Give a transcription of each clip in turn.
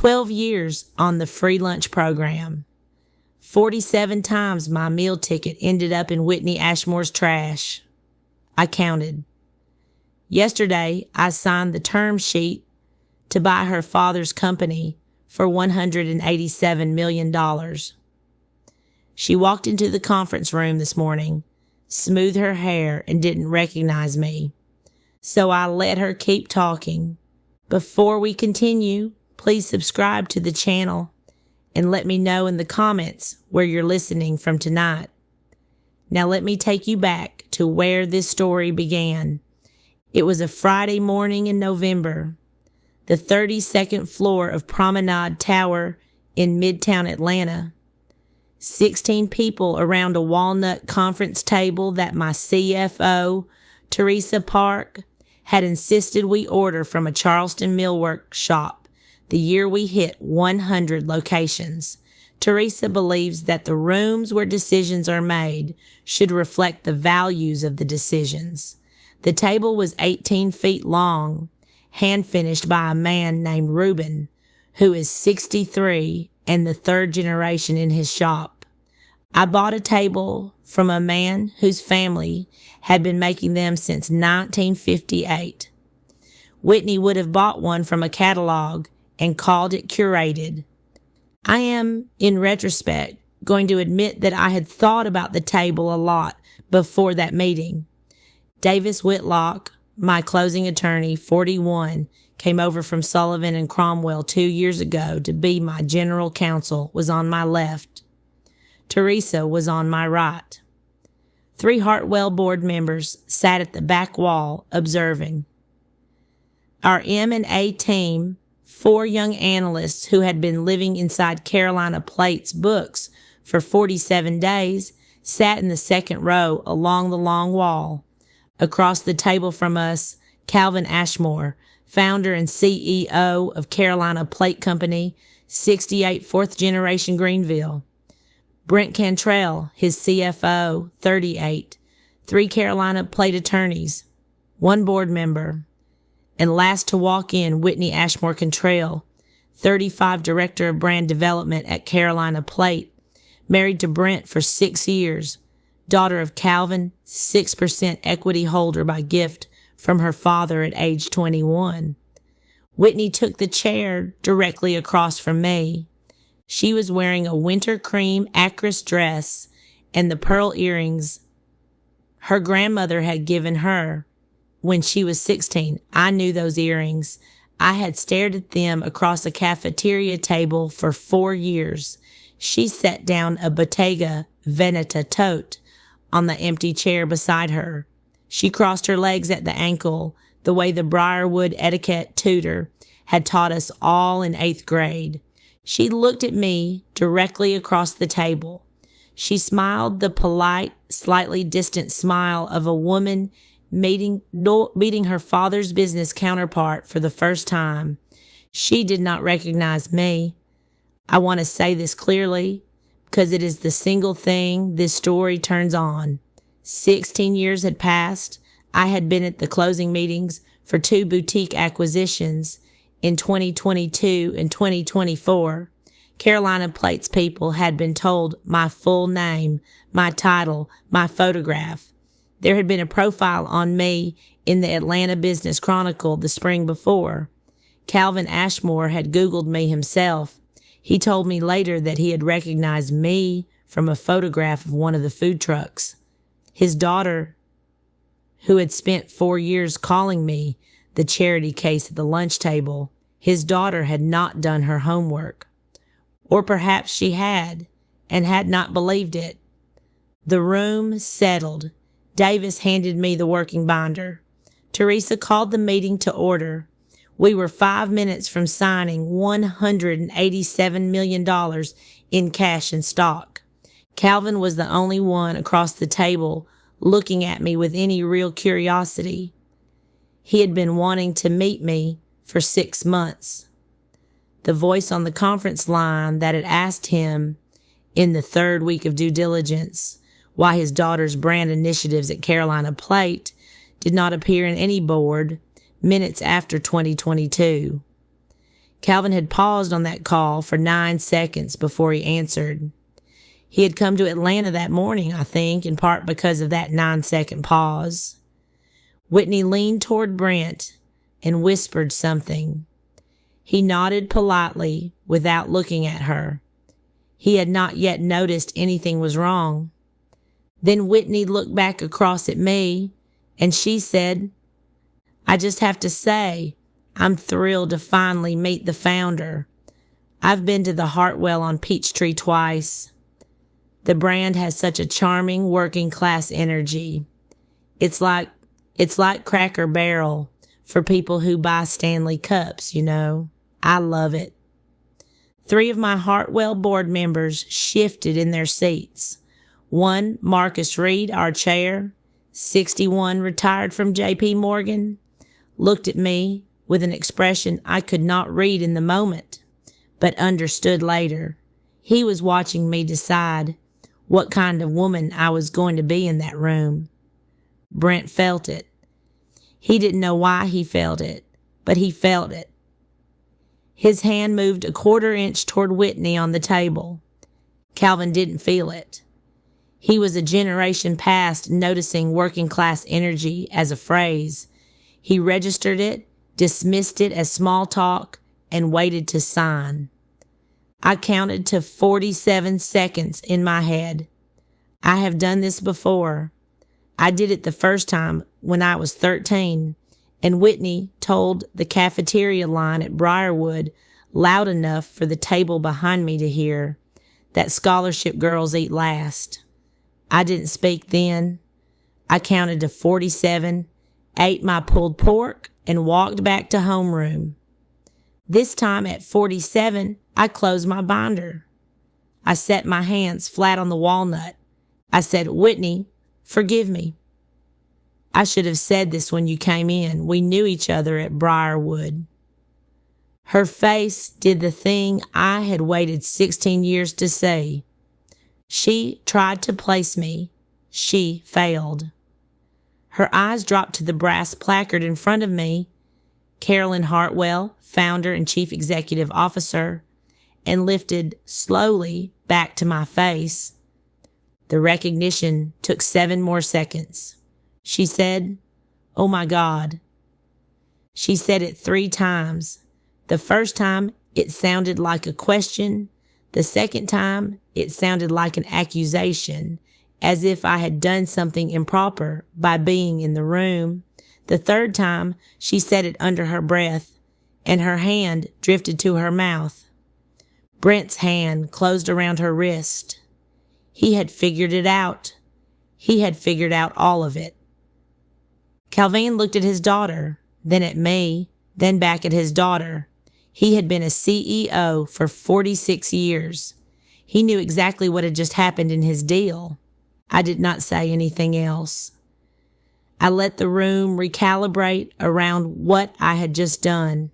12 years on the free lunch program. 47 times my meal ticket ended up in Whitney Ashmore's trash. I counted. Yesterday, I signed the term sheet to buy her father's company for $187 million. She walked into the conference room this morning, smoothed her hair, and didn't recognize me. So I let her keep talking. Before we continue, please subscribe to the channel and let me know in the comments where you're listening from tonight. Now let me take you back to where this story began. It was a Friday morning in November. The 32nd floor of Promenade Tower in Midtown Atlanta. 16 people around a walnut conference table that my CFO, Teresa Park, had insisted we order from a Charleston millwork shop the year we hit 100 locations. Teresa believes that the rooms where decisions are made should reflect the values of the decisions. The table was 18 feet long, hand-finished by a man named Reuben, who is 63 and the third generation in his shop. I bought a table from a man whose family had been making them since 1958. Whitney would have bought one from a catalog and called it Curated. I am, in retrospect, going to admit that I had thought about the table a lot before that meeting. Davis Whitlock, my closing attorney, 41, came over from Sullivan and Cromwell 2 years ago to be my general counsel, was on my left. Teresa was on my right. 3 Hartwell board members sat at the back wall observing. Our M&A team, 4 young analysts who had been living inside Carolina Plate's books for 47 days, sat in the second row along the long wall. Across the table from us, Carolyn Ashmore, founder and CEO of Carolina Plate Company, 68 fourth generation Greenville. Brent Cantrell, his CFO, 38. 3 Carolina Plate attorneys, 1 board member. And last to walk in, Whitney Ashmore Cantrell, 35, Director of Brand Development at Carolina Plate, married to Brent for 6 years, daughter of Calvin, 6% equity holder by gift from her father at age 21. Whitney took the chair directly across from me. She was wearing a winter cream actress dress and the pearl earrings her grandmother had given her when she was 16. I knew those earrings. I had stared at them across a cafeteria table for 4 years. She set down a Bottega Veneta tote on the empty chair beside her. She crossed her legs at the ankle, the way the Briarwood etiquette tutor had taught us all in 8th grade. She looked at me directly across the table. She smiled the polite, slightly distant smile of a woman meeting her father's business counterpart for the first time. She did not recognize me. I want to say this clearly because it is the single thing this story turns on. 16 years had passed. I had been at the closing meetings for 2 boutique acquisitions in 2022 and 2024. Carolina Plate's people had been told my full name, my title, my photograph. There had been a profile on me in the Atlanta Business Chronicle the spring before. Calvin Ashmore had Googled me himself. He told me later that he had recognized me from a photograph of one of the food trucks. His daughter, who had spent 4 years calling me the charity case at the lunch table, his daughter had not done her homework. Or perhaps she had, and had not believed it. The room settled. Davis handed me the working binder. Teresa called the meeting to order. We were 5 minutes from signing $187 million in cash and stock. Calvin was the only one across the table looking at me with any real curiosity. He had been wanting to meet me for 6 months. The voice on the conference line that had asked him in the 3rd week of due diligence why his daughter's brand initiatives at Carolina Plate did not appear in any board minutes after 2022. Calvin had paused on that call for 9 seconds before he answered. He had come to Atlanta that morning, I think, in part because of that 9-second pause. Whitney leaned toward Brent and whispered something. He nodded politely without looking at her. He had not yet noticed anything was wrong. Then Whitney looked back across at me, and she said, "I just have to say, I'm thrilled to finally meet the founder. I've been to the Hartwell on Peachtree twice. The brand has such a charming working class energy. It's like Cracker Barrel for people who buy Stanley cups, you know. I love it." 3 of my Hartwell board members shifted in their seats. One, Marcus Reed, our chair, 61, retired from J.P. Morgan, looked at me with an expression I could not read in the moment, but understood later. He was watching me decide what kind of woman I was going to be in that room. Brent felt it. He didn't know why he felt it, but he felt it. His hand moved a 1/4 inch toward Whitney on the table. Calvin didn't feel it. He was a generation past noticing working class energy as a phrase. He registered it, dismissed it as small talk, and waited to sign. I counted to 47 seconds in my head. I have done this before. I did it the first time when I was 13, and Whitney told the cafeteria line at Briarwood loud enough for the table behind me to hear that scholarship girls eat last. I didn't speak then. I counted to 47, ate my pulled pork, and walked back to homeroom. This time at 47, I closed my binder. I set my hands flat on the walnut. I said, "Whitney, forgive me. I should have said this when you came in. We knew each other at Briarwood." Her face did the thing I had waited 16 years to say. She tried to place me. She failed. Her eyes dropped to the brass placard in front of me, Carolyn Hartwell, founder and chief executive officer, and lifted slowly back to my face. The recognition took 7 more seconds. She said, "Oh my God." She said it 3 times. The first time, it sounded like a question. The second time, it sounded like an accusation, as if I had done something improper by being in the room. The third time, she said it under her breath, and her hand drifted to her mouth. Brent's hand closed around her wrist. He had figured it out. He had figured out all of it. Calvin looked at his daughter, then at me, then back at his daughter. He had been a CEO for 46 years. He knew exactly what had just happened in his deal. I did not say anything else. I let the room recalibrate around what I had just done.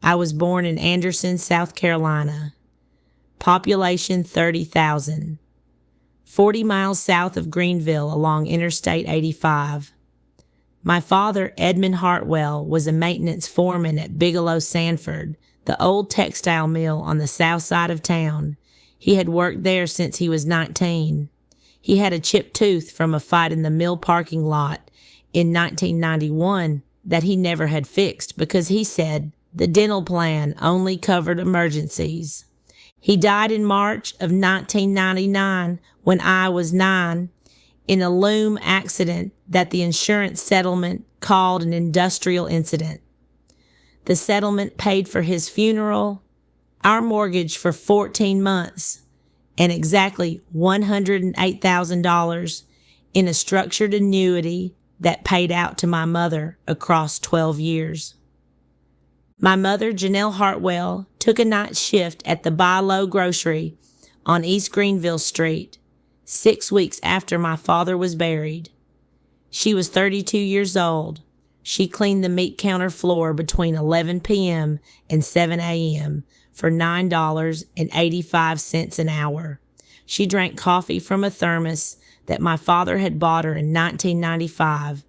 I was born in Anderson, South Carolina. Population 30,000. 40 miles south of Greenville along Interstate 85. My father, Edmund Hartwell, was a maintenance foreman at Bigelow Sanford, the old textile mill on the south side of town. He had worked there since he was 19. He had a chipped tooth from a fight in the mill parking lot in 1991 that he never had fixed because he said the dental plan only covered emergencies. He died in March of 1999 when I was 9 in a loom accident that the insurance settlement called an industrial incident. The settlement paid for his funeral, our mortgage for 14 months, and exactly $108,000 in a structured annuity that paid out to my mother across 12 years. My mother, Janelle Hartwell, took a night shift at the Buy Low Grocery on East Greenville Street 6 weeks after my father was buried. She was 32 years old. She cleaned the meat counter floor between 11 p.m. and 7 a.m. for $9.85 an hour. She drank coffee from a thermos that my father had bought her in 1995.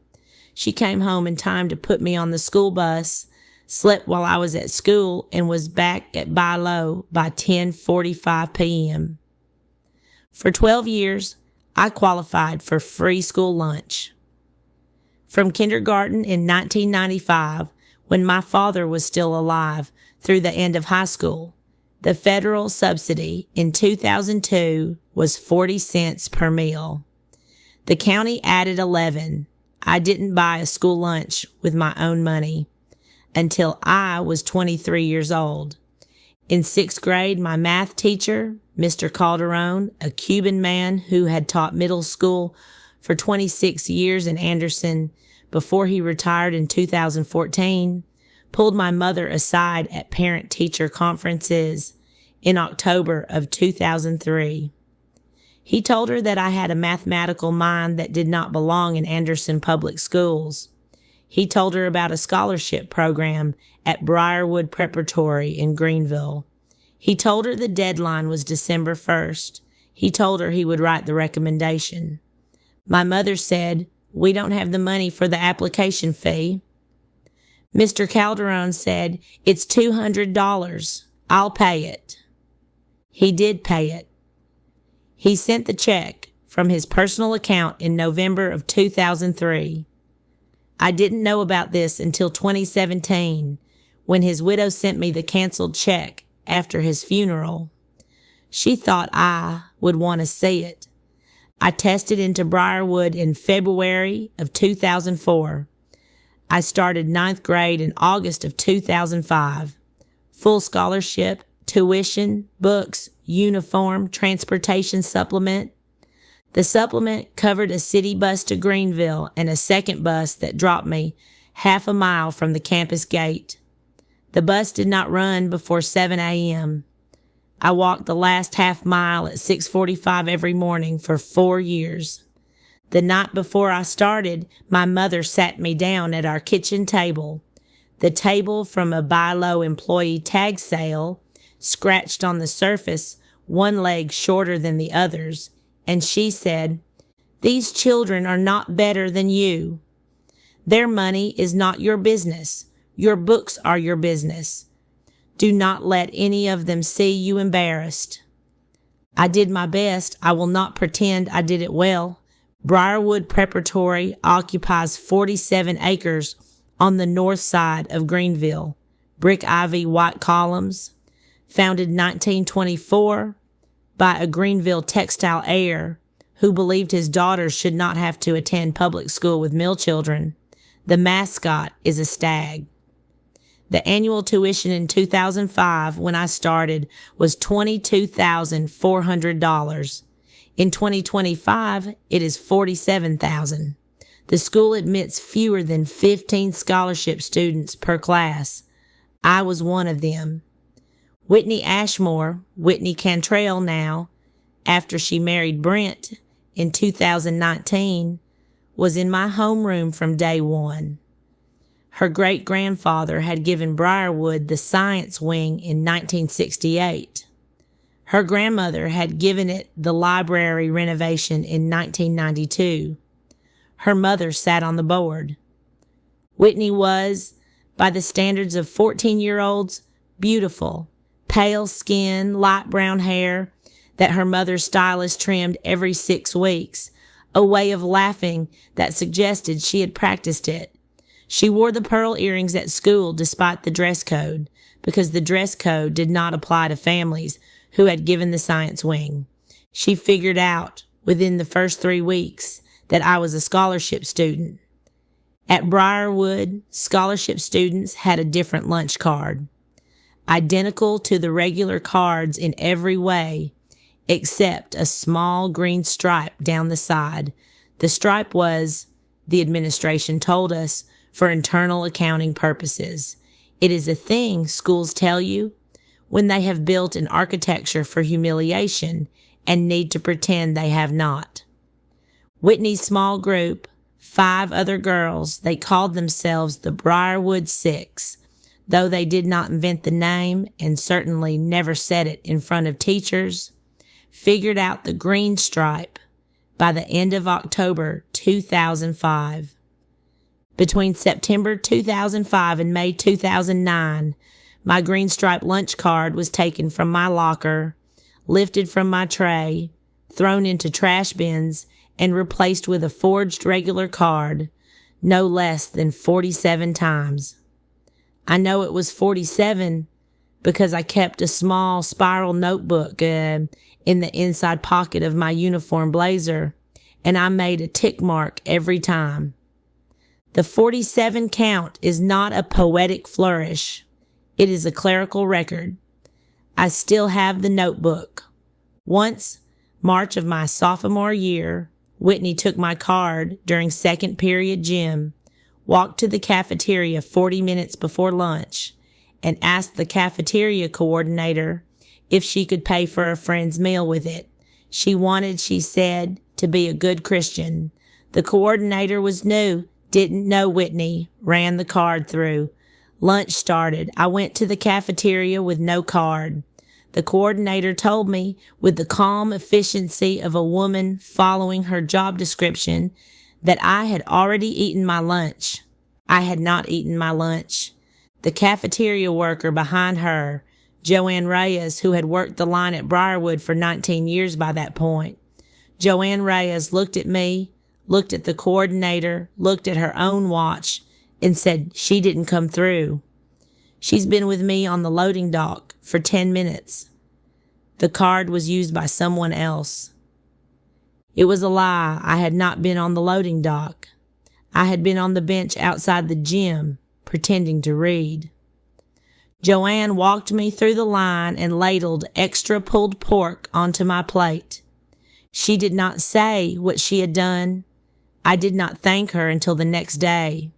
She came home in time to put me on the school bus slept while I was at school, and was back at Buy Low by 10:45 p.m. For 12 years, I qualified for free school lunch. From kindergarten in 1995, when my father was still alive, through the end of high school, the federal subsidy in 2002 was 40 cents per meal. The county added 11. I didn't buy a school lunch with my own money until I was 23 years old. In 6th grade, my math teacher, Mr. Calderon, a Cuban man who had taught middle school for 26 years in Anderson before he retired in 2014, pulled my mother aside at parent-teacher conferences in October of 2003. He told her that I had a mathematical mind that did not belong in Anderson Public Schools. He told her about a scholarship program at Briarwood Preparatory in Greenville. He told her the deadline was December 1st. He told her he would write the recommendation. My mother said, "We don't have the money for the application fee." Mr. Calderon said, "It's $200. I'll pay it." He did pay it. He sent the check from his personal account in November of 2003. I didn't know about this until 2017, when his widow sent me the canceled check after his funeral. She thought I would want to see it. I tested into Briarwood in February of 2004. I started 9th grade in August of 2005. Full scholarship, tuition, books, uniform, transportation supplement. The supplement covered a city bus to Greenville and a second bus that dropped me half a mile from the campus gate. The bus did not run before 7 a.m. I walked the last half mile at 6:45 every morning for 4 years. The night before I started, my mother sat me down at our kitchen table, the table from a Buy Low employee tag sale, scratched on the surface, one leg shorter than the others, and she said, "These children are not better than you. Their money is not your business. Your books are your business. Do not let any of them see you embarrassed." I did my best. I will not pretend I did it well. Briarwood Preparatory occupies 47 acres on the north side of Greenville. Brick ivy white columns. Founded 1924 by a Greenville textile heir who believed his daughters should not have to attend public school with mill children. The mascot is a stag. The annual tuition in 2005, when I started, was $22,400. In 2025, it is $47,000. The school admits fewer than 15 scholarship students per class. I was one of them. Whitney Ashmore, Whitney Cantrell now, after she married Brent in 2019, was in my homeroom from day one. Her great-grandfather had given Briarwood the science wing in 1968. Her grandmother had given it the library renovation in 1992. Her mother sat on the board. Whitney was, by the standards of 14-year-olds, beautiful, pale skin, light brown hair that her mother's stylist trimmed every 6 weeks, a way of laughing that suggested she had practiced it. She wore the pearl earrings at school despite the dress code, because the dress code did not apply to families who had given the science wing. She figured out within the first 3 weeks that I was a scholarship student. At Briarwood, scholarship students had a different lunch card, identical to the regular cards in every way, except a small green stripe down the side. The stripe was, the administration told us, for internal accounting purposes. It is a thing schools tell you when they have built an architecture for humiliation and need to pretend they have not. Whitney's small group, 5 other girls, they called themselves the Briarwood Six, though they did not invent the name and certainly never said it in front of teachers, figured out the green stripe by the end of October 2005. Between September 2005 and May 2009, my green stripe lunch card was taken from my locker, lifted from my tray, thrown into trash bins, and replaced with a forged regular card, no less than 47 times. I know it was 47 because I kept a small spiral notebook in the inside pocket of my uniform blazer, and I made a tick mark every time. The 47 count is not a poetic flourish. It is a clerical record. I still have the notebook. Once, March of my sophomore year, Whitney took my card during second period gym, walked to the cafeteria 40 minutes before lunch, and asked the cafeteria coordinator if she could pay for a friend's meal with it. She wanted, she said, to be a good Christian. The coordinator was new, didn't know Whitney, ran the card through. Lunch started. I went to the cafeteria with no card. The coordinator told me, with the calm efficiency of a woman following her job description, that I had already eaten my lunch. I had not eaten my lunch. The cafeteria worker behind her, Joanne Reyes, who had worked the line at Briarwood for 19 years by that point. Joanne Reyes looked at me, looked at the coordinator, looked at her own watch, and said she didn't come through. She's been with me on the loading dock for 10 minutes. The card was used by someone else. It was a lie. I had not been on the loading dock. I had been on the bench outside the gym, pretending to read. Joanne walked me through the line and ladled extra pulled pork onto my plate. She did not say what she had done. I did not thank her until the next day.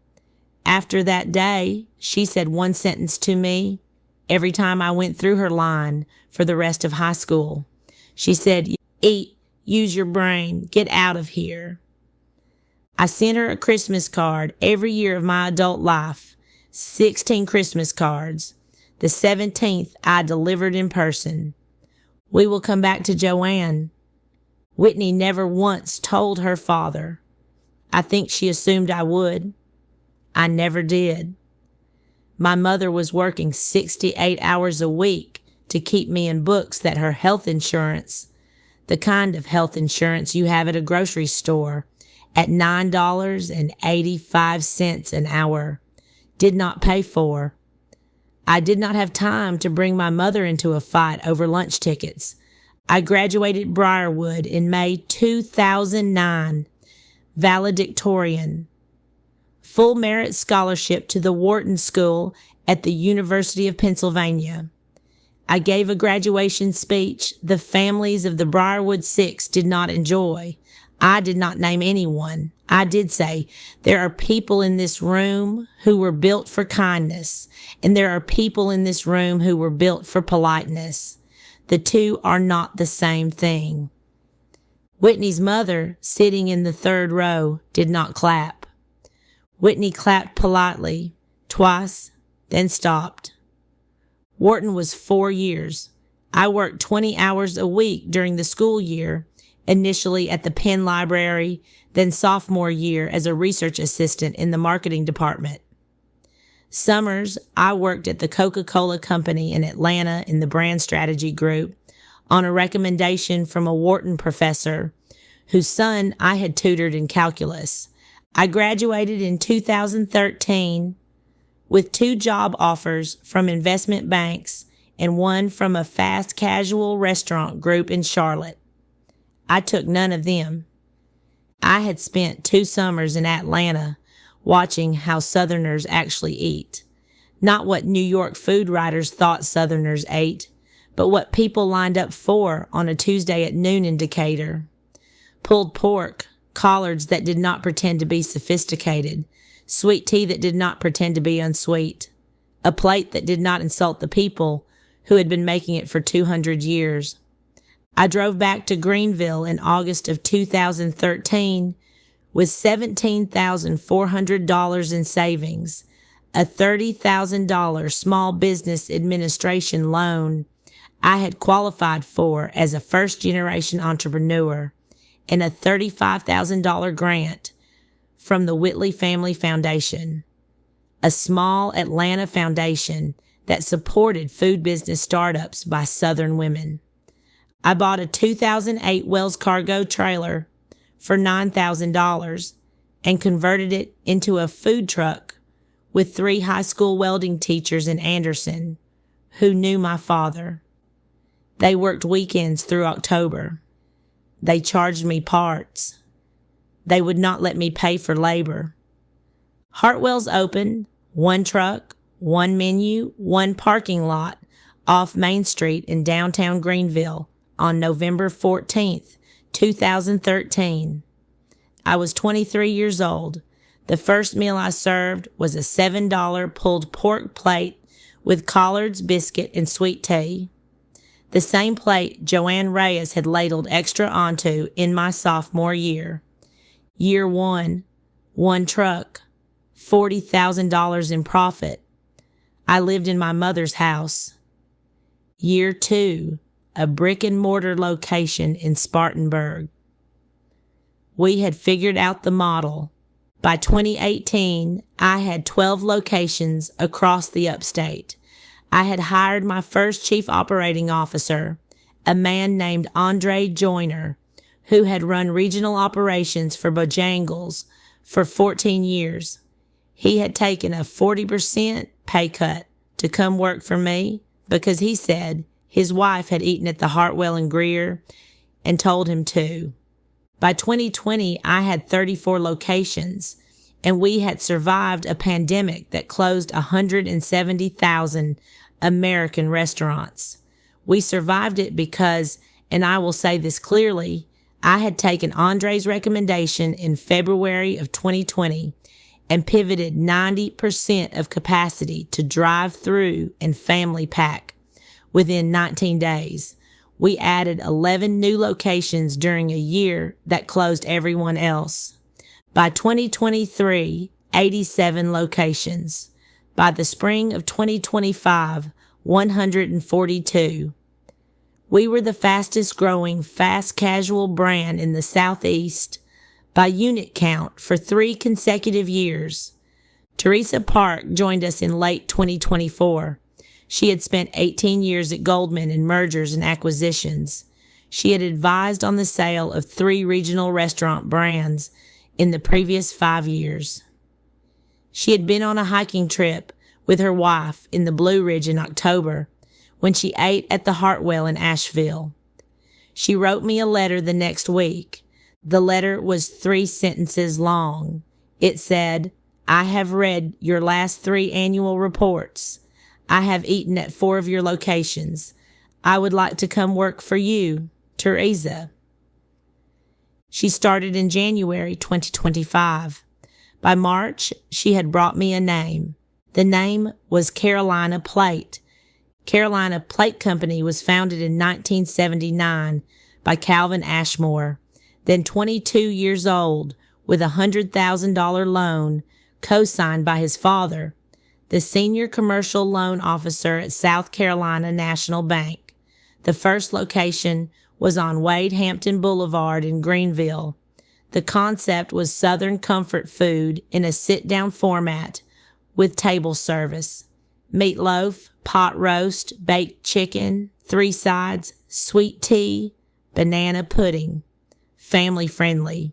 After that day, she said one sentence to me every time I went through her line for the rest of high school. She said, "Eat, use your brain, get out of here." I sent her a Christmas card every year of my adult life, 16 Christmas cards. The 17th I delivered in person. We will come back to Joanne. Whitney never once told her father. I think she assumed I would. I never did. My mother was working 68 hours a week to keep me in books that her health insurance, the kind of health insurance you have at a grocery store, at $9.85 an hour, did not pay for. I did not have time to bring my mother into a fight over lunch tickets. I graduated Briarwood in May 2009, valedictorian. Full merit scholarship to the Wharton School at the University of Pennsylvania. I gave a graduation speech the families of the Briarwood Six did not enjoy. I did not name anyone. I did say, there are people in this room who were built for kindness, and there are people in this room who were built for politeness. The two are not the same thing. Whitney's mother, sitting in the third row, did not clap. Whitney clapped politely, twice, then stopped. Wharton was 4 years. I worked 20 hours a week during the school year, initially at the Penn Library, then sophomore year as a research assistant in the marketing department. Summers, I worked at the Coca-Cola Company in Atlanta in the brand strategy group on a recommendation from a Wharton professor whose son I had tutored in calculus. I graduated in 2013 with 2 job offers from investment banks and one from a fast casual restaurant group in Charlotte. I took none of them. I had spent 2 summers in Atlanta watching how Southerners actually eat. Not what New York food writers thought Southerners ate, but what people lined up for on a Tuesday at noon in Decatur. Pulled pork, collards that did not pretend to be sophisticated, sweet tea that did not pretend to be unsweet, a plate that did not insult the people who had been making it for 200 years. I drove back to Greenville in August of 2013 with $17,400 in savings, a $30,000 small business administration loan I had qualified for as a first-generation entrepreneur, and a $35,000 grant from the Whitley Family Foundation, a small Atlanta foundation that supported food business startups by Southern women. I bought a 2008 Wells Cargo trailer for $9,000 and converted it into a food truck with 3 high school welding teachers in Anderson who knew my father. They worked weekends through October. They charged me parts. They would not let me pay for labor. Hartwell's opened 1 truck, 1 menu, 1 parking lot off Main Street in downtown Greenville on November 14th, 2013. I was 23 years old. The first meal I served was a $7 pulled pork plate with collards, biscuit, and sweet tea. The same plate Joanne Reyes had ladled extra onto in my sophomore year. Year 1, 1 truck, $40,000 in profit. I lived in my mother's house. Year 2, a brick and mortar location in Spartanburg. We had figured out the model. By 2018, I had 12 locations across the upstate. I had hired my first chief operating officer, a man named Andre Joyner, who had run regional operations for Bojangles for 14 years. He had taken a 40% pay cut to come work for me because he said his wife had eaten at the Hartwell and Greer and told him to. By 2020, I had 34 locations, and we had survived a pandemic that closed 170,000 American restaurants. We survived it because, and I will say this clearly, I had taken Andre's recommendation in February of 2020 and pivoted 90% of capacity to drive-through and family pack within 19 days. We added 11 new locations during a year that closed everyone else. By 2023, 87 locations. By the spring of 2025, 142. We were the fastest growing fast casual brand in the Southeast by unit count for 3 consecutive years. Teresa Park joined us in late 2024. She had spent 18 years at Goldman in mergers and acquisitions. She had advised on the sale of 3 regional restaurant brands in the previous 5 years. She had been on a hiking trip with her wife in the Blue Ridge in October when she ate at the Hartwell in Asheville. She wrote me a letter the next week. The letter was 3 sentences long. It said, "I have read your last 3 annual reports. I have eaten at 4 of your locations. I would like to come work for you, Teresa." She started in January 2025. By March, she had brought me a name. The name was Carolina Plate. Carolina Plate Company was founded in 1979 by Carolyn Ashmore, then 22 years old, with a $100,000 loan co-signed by his father, the senior commercial loan officer at South Carolina National Bank. The first location was on Wade Hampton Boulevard in Greenville. The concept was Southern comfort food in a sit-down format with table service. Meatloaf, pot roast, baked chicken, 3 sides, sweet tea, banana pudding. Family friendly.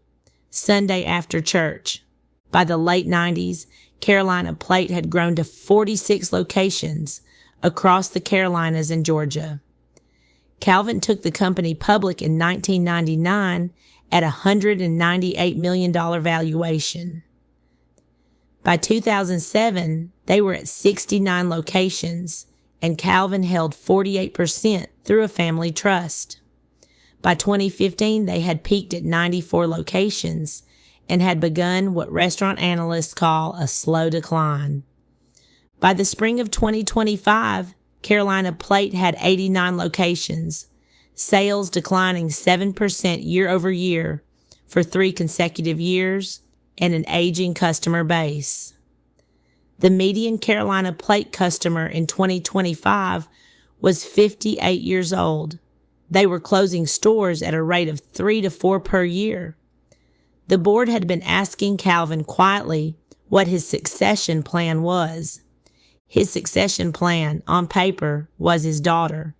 Sunday after church. By the late 90s, Carolina Plate had grown to 46 locations across the Carolinas and Georgia. Calvin took the company public in 1999 at a $198 million valuation. By 2007, they were at 69 locations, and Calvin held 48% through a family trust. By 2015, they had peaked at 94 locations and had begun what restaurant analysts call a slow decline. By the spring of 2025, Carolina Plate had 89 locations, sales declining 7% year over year for 3 consecutive years and an aging customer base. The median Carolina Plate customer in 2025 was 58 years old. They were closing stores at a rate of 3 to 4 per year. The board had been asking Calvin quietly what his succession plan was. His succession plan, on paper, was his daughter.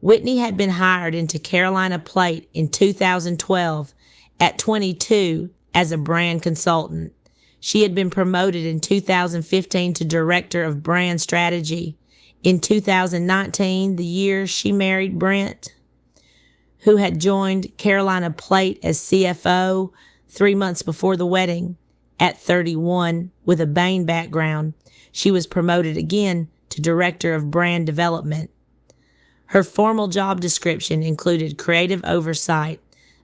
Whitney had been hired into Carolina Plate in 2012 at 22 as a brand consultant. She had been promoted in 2015 to Director of Brand Strategy. In 2019, the year she married Brent, who had joined Carolina Plate as CFO 3 months before the wedding. At 31, with a Bain background, she was promoted again to Director of Brand Development. Her formal job description included creative oversight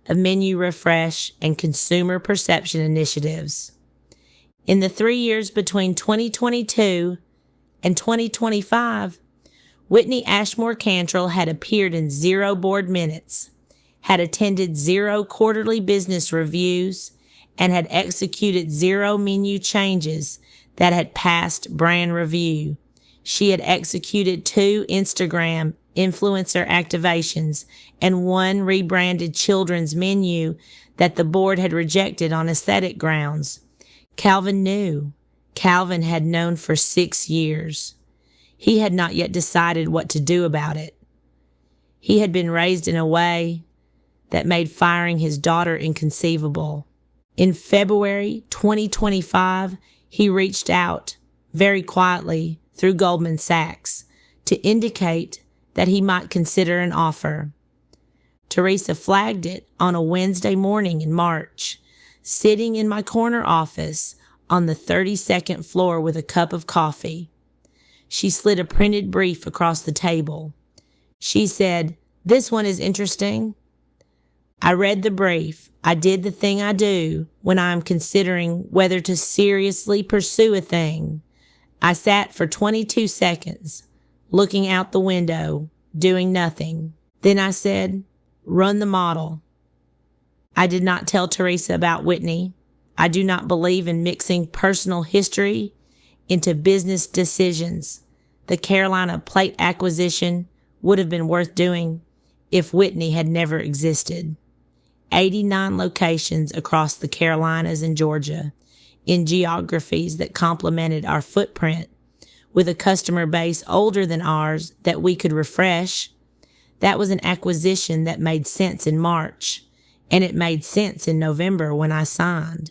of menu refresh and consumer perception initiatives. In the 3 years between 2022 and 2025, Whitney Ashmore Cantrell had appeared in 0 board minutes, had attended 0 quarterly business reviews, and had executed 0 menu changes that had passed brand review. She had executed 2 Instagram influencer activations and 1 rebranded children's menu that the board had rejected on aesthetic grounds. Calvin knew. Calvin had known for 6 years. He had not yet decided what to do about it. He had been raised in a way that made firing his daughter inconceivable. In February 2025, he reached out very quietly through Goldman Sachs to indicate that he might consider an offer. Teresa flagged it on a Wednesday morning in March, sitting in my corner office on the 32nd floor with a cup of coffee. She slid a printed brief across the table. She said, "This one is interesting." I read the brief. I did the thing I do when I am considering whether to seriously pursue a thing. I sat for 22 seconds, looking out the window, doing nothing. Then I said, "Run the model." I did not tell Teresa about Whitney. I do not believe in mixing personal history into business decisions. The Carolina Plate acquisition would have been worth doing if Whitney had never existed. 89 locations across the Carolinas and Georgia, in geographies that complemented our footprint, with a customer base older than ours that we could refresh. That was an acquisition that made sense in March, and it made sense in November when I signed.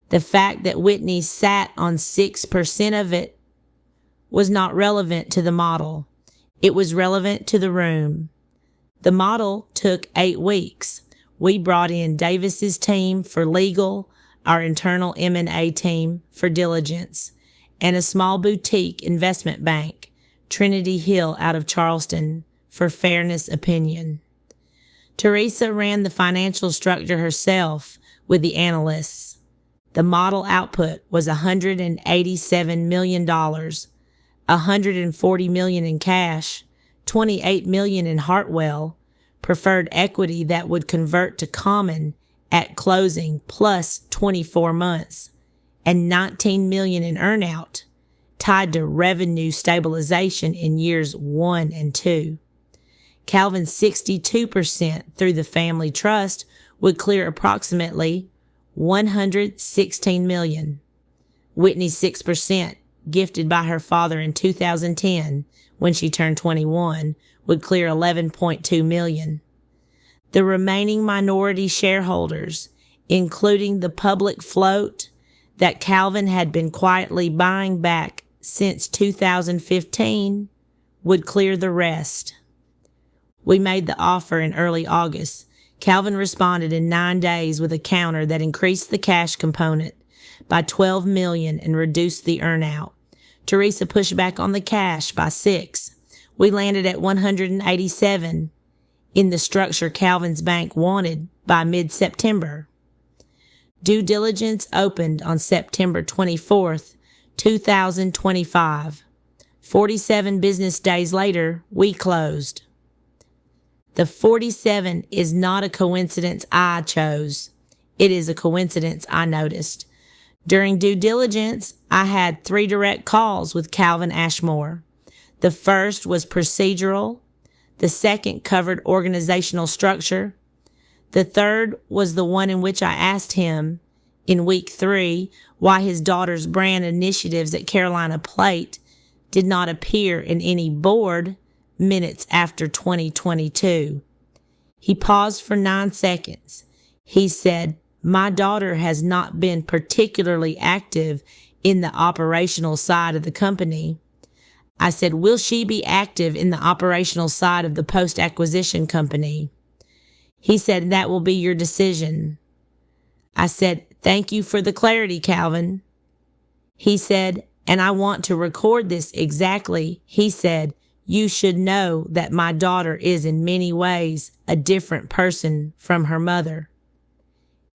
The fact that Whitney sat on 6% of it was not relevant to the model. It was relevant to the room. The model took 8 weeks. We brought in Davis's team for legal, our internal M&A team for diligence, and a small boutique investment bank, Trinity Hill out of Charleston, for fairness opinion. Teresa ran the financial structure herself with the analysts. The model output was $187 million, $140 million in cash, $28 million in Hartwell, preferred equity that would convert to common at closing plus 24 months, and $19 million in earnout tied to revenue stabilization in years 1 and 2. Calvin's 62% through the family trust would clear approximately $116 million. Whitney's 6%, gifted by her father in 2010 when she turned 21, would clear $11.2 million. The remaining minority shareholders, including the public float that Calvin had been quietly buying back since 2015, would clear the rest. We made the offer in early August. Calvin responded in 9 days with a counter that increased the cash component by $12 million and reduced the earnout. Teresa pushed back on the cash by 6. We landed at 187 in the structure Calvin's bank wanted by mid-September. Due diligence opened on September 24th, 2025. 47 business days later, we closed. The 47 is not a coincidence I chose. It is a coincidence I noticed. During due diligence, I had 3 direct calls with Calvin Ashmore. The first was procedural. The second covered organizational structure. The third was the one in which I asked him in week 3 why his daughter's brand initiatives at Carolina Plate did not appear in any board minutes after 2022. He paused for 9 seconds. He said, "My daughter has not been particularly active in the operational side of the company." I said, "Will she be active in the operational side of the post-acquisition company?" He said, "That will be your decision." I said, "Thank you for the clarity, Calvin." He said, "And I want to record this exactly." He said, "You should know that my daughter is in many ways a different person from her mother."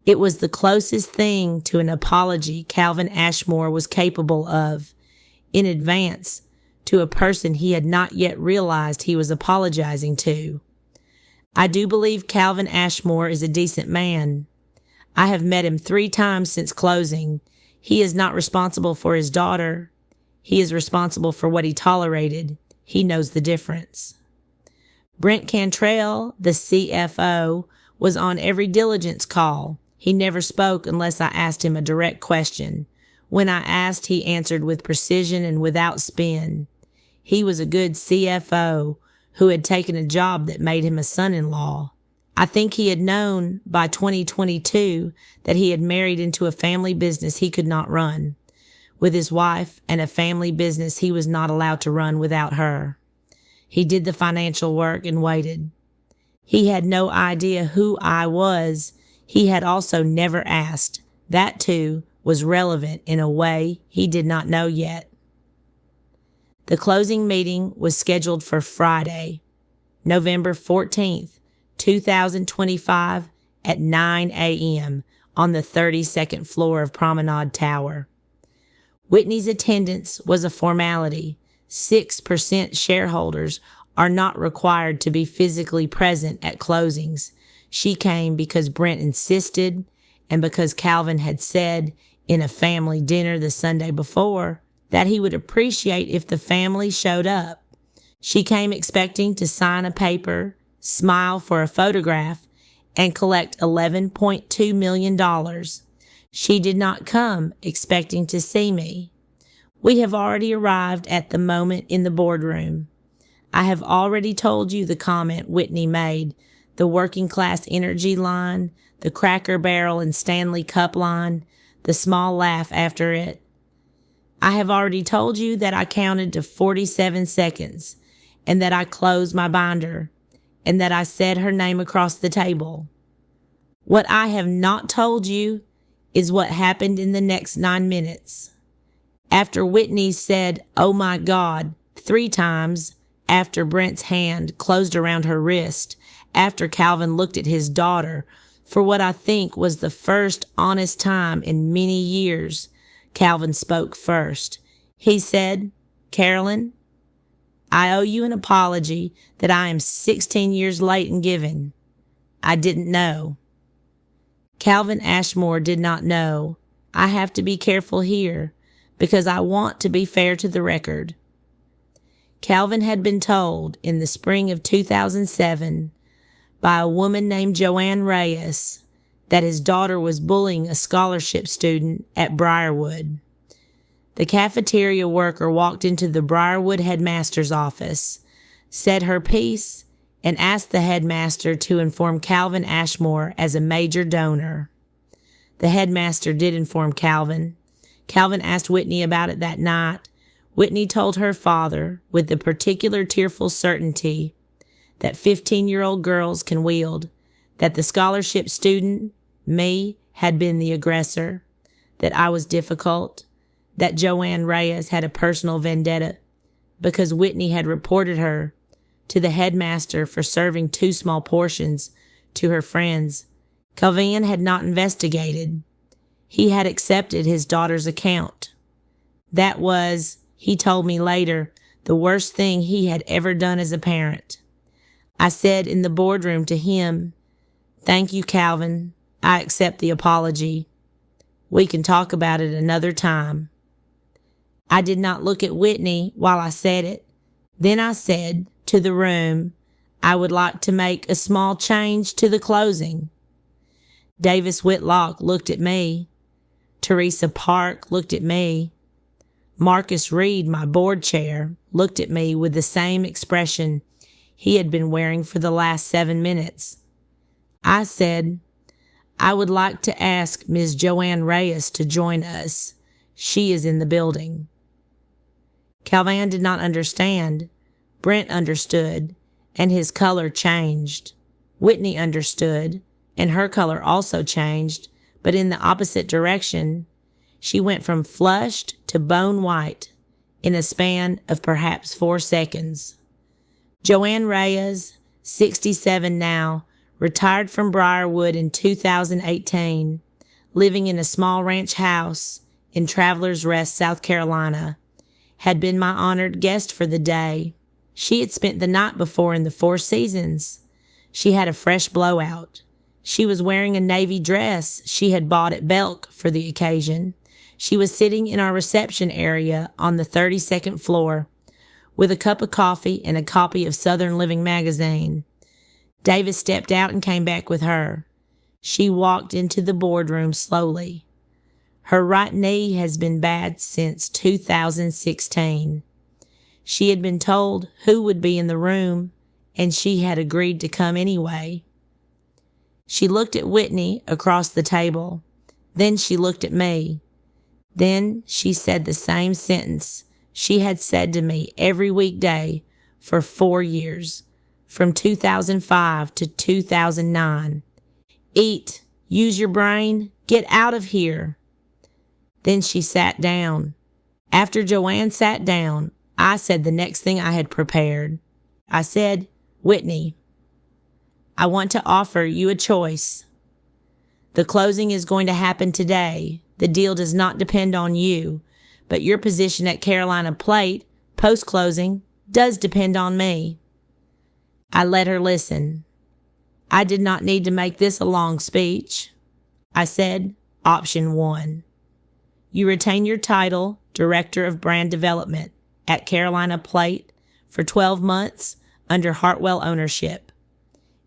It was the closest thing to an apology Calvin Ashmore was capable of, in advance, to a person he had not yet realized he was apologizing to. I do believe Calvin Ashmore is a decent man. I have met him 3 times since closing. He is not responsible for his daughter. He is responsible for what he tolerated. He knows the difference. Brent Cantrell, the CFO, was on every diligence call. He never spoke unless I asked him a direct question. When I asked, he answered with precision and without spin. He was a good CFO who had taken a job that made him a son-in-law. I think he had known by 2022 that he had married into a family business he could not run with his wife, and a family business he was not allowed to run without her. He did the financial work and waited. He had no idea who I was. He had also never asked. That, too, was relevant in a way he did not know yet. The closing meeting was scheduled for Friday, November 14th, 2025 at 9 a.m. on the 32nd floor of Promenade Tower. Whitney's attendance was a formality. 6% shareholders are not required to be physically present at closings. She came because Brent insisted and because Calvin had said in a family dinner the Sunday before that he would appreciate if the family showed up. She came expecting to sign a paper, smile for a photograph, and collect $11.2 million. She did not come expecting to see me. We have already arrived at the moment in the boardroom. I have already told you the comment Whitney made, the working class energy line, the Cracker Barrel and Stanley Cup line, the small laugh after it. I have already told you that I counted to 47 seconds and that I closed my binder and that I said her name across the table. What I have not told you is what happened in the next 9 minutes. After Whitney said, "Oh my God," 3 times, after Brent's hand closed around her wrist, after Calvin looked at his daughter for what I think was the first honest time in many years, Calvin spoke first. He said, "Carolyn, I owe you an apology that I am 16 years late in giving. I didn't know." Calvin Ashmore did not know. I have to be careful here because I want to be fair to the record. Calvin had been told in the spring of 2007 by a woman named Joanne Reyes that his daughter was bullying a scholarship student at Briarwood. The cafeteria worker walked into the Briarwood headmaster's office, said her piece, and asked the headmaster to inform Calvin Ashmore as a major donor. The headmaster did inform Calvin. Calvin asked Whitney about it that night. Whitney told her father, with the particular tearful certainty that 15-year-old girls can wield, that the scholarship student, me, had been the aggressor, that I was difficult, that Joanne Reyes had a personal vendetta because Whitney had reported her to the headmaster for serving 2 small portions to her friends. Calvin had not investigated. He had accepted his daughter's account. That was, he told me later, the worst thing he had ever done as a parent. I said in the boardroom to him, "Thank you, Calvin. I accept the apology. We can talk about it another time." I did not look at Whitney while I said it. Then I said to the room, "I would like to make a small change to the closing." Davis Whitlock looked at me. Teresa Park looked at me. Marcus Reed, my board chair, looked at me with the same expression he had been wearing for the last 7 minutes. I said, I would like to ask Ms. Joanne Reyes to join us. She is in the building. Calvan did not understand. Brent understood, and his color changed. Whitney understood, and her color also changed, but in the opposite direction. She went from flushed to bone white in a span of perhaps 4 seconds. Joanne Reyes, 67 now, retired from Briarwood in 2018, living in a small ranch house in Travelers Rest, South Carolina, had been my honored guest for the day. She had spent the night before in the Four Seasons. She had a fresh blowout. She was wearing a navy dress she had bought at Belk for the occasion. She was sitting in our reception area on the 32nd floor with a cup of coffee and a copy of Southern Living magazine. Davis stepped out and came back with her. She walked into the boardroom slowly. Her right knee has been bad since 2016. She had been told who would be in the room, and she had agreed to come anyway. She looked at Whitney across the table. Then she looked at me. Then she said the same sentence she had said to me every weekday for 4 years, from 2005 to 2009. Eat, use your brain, get out of here. Then she sat down. After Joanne sat down, I said the next thing I had prepared. I said, Whitney, I want to offer you a choice. The closing is going to happen today. The deal does not depend on you, but your position at Carolina Plate, post-closing, does depend on me. I let her listen. I did not need to make this a long speech. I said, option 1. You retain your title, Director of Brand Development, at Carolina Plate for 12 months under Hartwell ownership.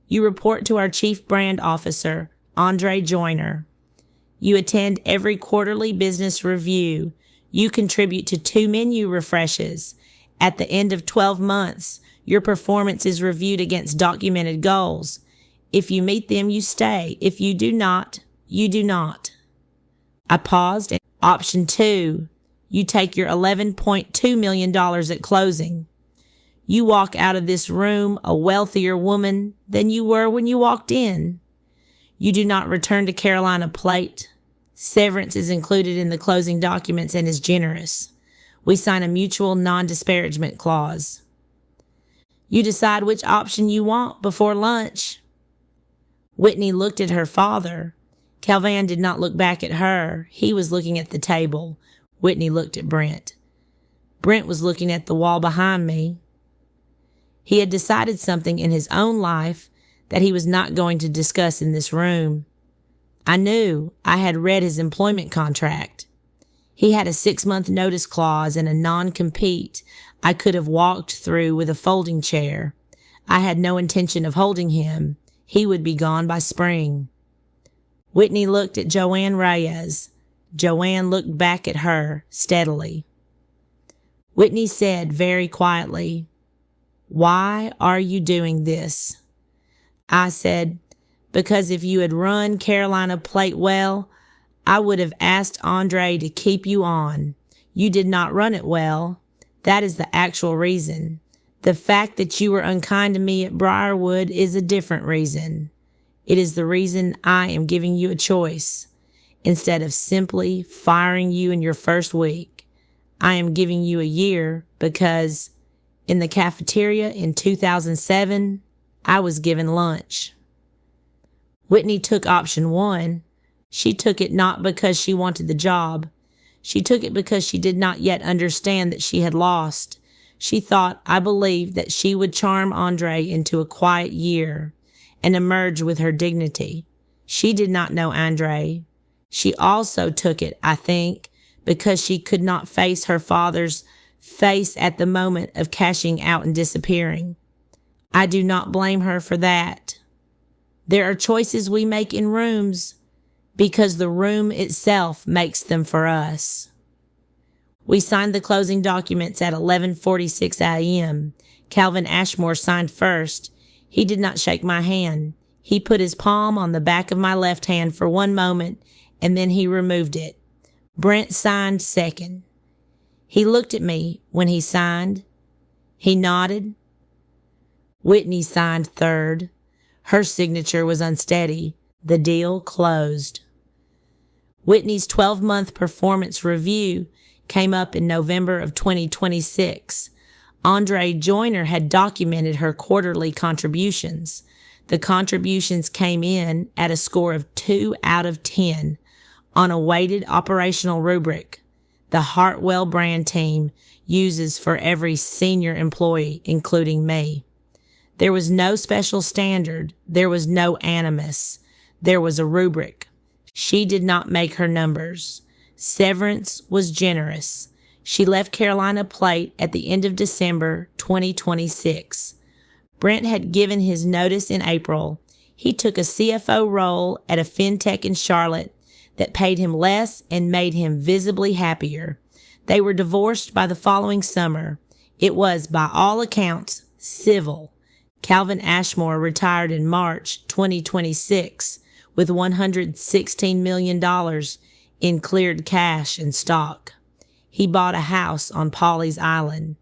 You report to our Chief Brand Officer, Andre Joyner. You attend every quarterly business review. You contribute to 2 menu refreshes. At the end of 12 months, your performance is reviewed against documented goals. If you meet them, you stay. If you do not, you do not. I paused. Option 2, you take your $11.2 million at closing. You walk out of this room a wealthier woman than you were when you walked in. You do not return to Carolina Plate. Severance is included in the closing documents and is generous. We sign a mutual non-disparagement clause. You decide which option you want before lunch. Whitney looked at her father. Calvan did not look back at her. He was looking at the table. Whitney looked at Brent. Brent was looking at the wall behind me. He had decided something in his own life that he was not going to discuss in this room. I knew. I had read his employment contract. He had a 6-month notice clause and a non-compete I could have walked through with a folding chair. I had no intention of holding him. He would be gone by spring. Whitney looked at Joanne Reyes. Joanne looked back at her steadily. Whitney said very quietly, "Why are you doing this?" I said, "Because if you had run Carolina Plate well, I would have asked Andre to keep you on. You did not run it well. That is the actual reason. The fact that you were unkind to me at Briarwood is a different reason. It is the reason I am giving you a choice. Instead of simply firing you in your first week, I am giving you a year because in the cafeteria in 2007, I was given lunch." Whitney took option 1. She took it not because she wanted the job. She took it because she did not yet understand that she had lost. She thought I believed that she would charm Andre into a quiet year and emerge with her dignity. She did not know Andre. She also took it, I think, because she could not face her father's face at the moment of cashing out and disappearing. I do not blame her for that. There are choices we make in rooms because the room itself makes them for us. We signed the closing documents at 11:46 a.m. Calvin Ashmore signed first. He did not shake my hand. He put his palm on the back of my left hand for one moment, and then he removed it. Brent signed second. He looked at me when he signed. He nodded. Whitney signed third. Her signature was unsteady. The deal closed. Whitney's 12-month performance review came up in November of 2026. Andre Joyner had documented her quarterly contributions. The contributions came in at a score of 2 out of 10 on a weighted operational rubric the Hartwell brand team uses for every senior employee, including me. There was no special standard. There was no animus. There was a rubric. She did not make her numbers. Severance was generous. She left Carolina Plate at the end of December 2026. Brent had given his notice in April. He took a CFO role at a fintech in Charlotte that paid him less and made him visibly happier. They were divorced by the following summer. It was, by all accounts, civil. Calvin Ashmore retired in March 2026 with $116 million in cleared cash and stock. He bought a house on Pawleys Island.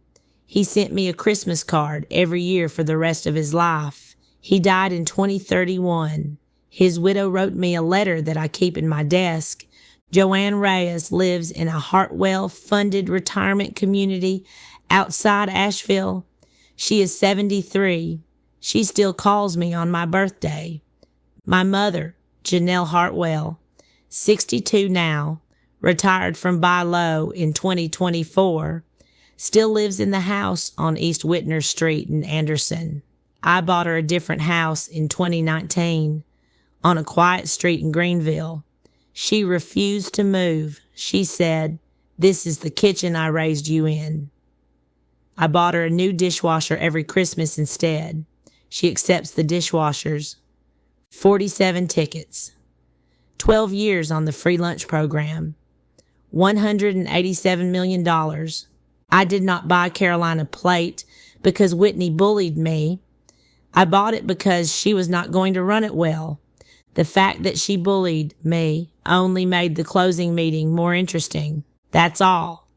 He sent me a Christmas card every year for the rest of his life. He died in 2031. His widow wrote me a letter that I keep in my desk. Joanne Reyes lives in a Hartwell-funded retirement community outside Asheville. She is 73. She still calls me on my birthday. My mother, Janelle Hartwell, 62 now, retired from Buy Low in 2024, still lives in the house on East Whitner Street in Anderson. I bought her a different house in 2019 on a quiet street in Greenville. She refused to move. She said, "This is the kitchen I raised you in." I bought her a new dishwasher every Christmas instead. She accepts the dishwashers. 47 tickets. 12 years on the free lunch program. $187 million. I did not buy Carolina Plate because Whitney bullied me. I bought it because she was not going to run it well. The fact that she bullied me only made the closing meeting more interesting. That's all.